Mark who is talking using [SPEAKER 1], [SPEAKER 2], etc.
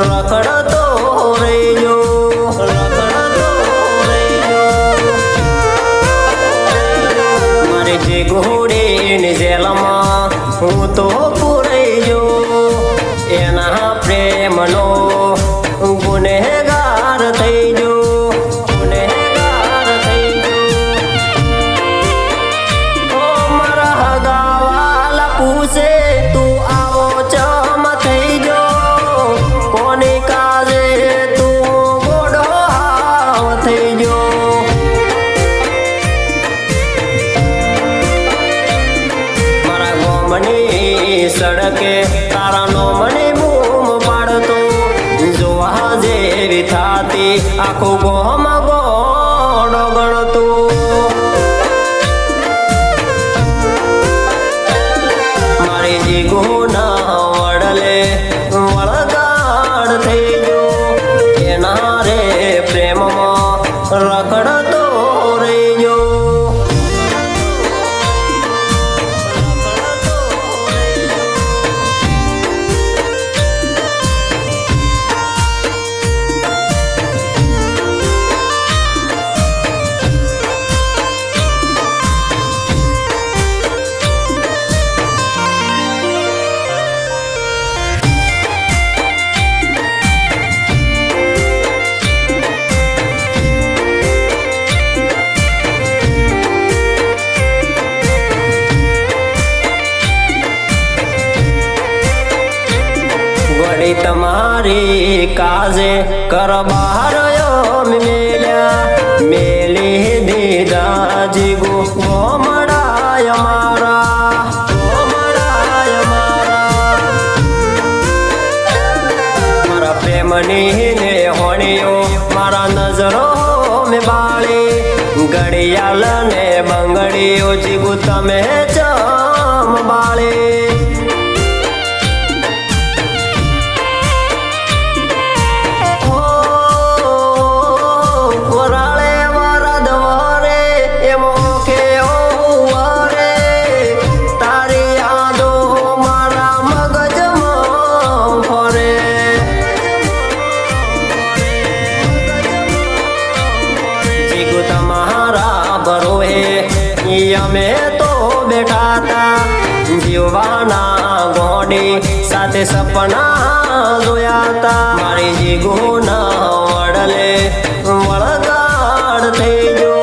[SPEAKER 1] રખડતો રહીજો, રખડતો રહીજો. મારી જે ઘોડીની જેલમાં હું તો પૂરાઈ જો, એના પ્રેમનો ગુનેગાર થઈ જો, ગુનેગાર થઈ જો. ઓ મારા હગાવાલા પૂછે તું આવો ચમ થઈ જો, કોની કાજે તું ગોડો હાવ થઈ જો. મારા ગોમની સડકે તારા નો મને બૂમ પાડતો, જોવા જેવી થાતી આખું ગોમ ગોડો ગણતો. મારી જીગુના વડલે વળગાડ થઈ જો, એના રે પ્રેમમાં રખડતો રહીજો. વળી તમારી કાજે કર બહાર મેલ્યા, મેલી દીધા જીગુ ગોમડાય મારા, ગોમડાય મારા. મારા પ્રેમની ને હોણીઓ મારા નજરો મેં બાળી, ઘડિયાળ ને બંગડીઓ જીગુ તમે ચમ બાળી. અમે તો બેઠા તા જીવવાના ગોડી સાથે સપના જોયા તા. મારી જીગુના વડલે વળગાડ થઈ જો,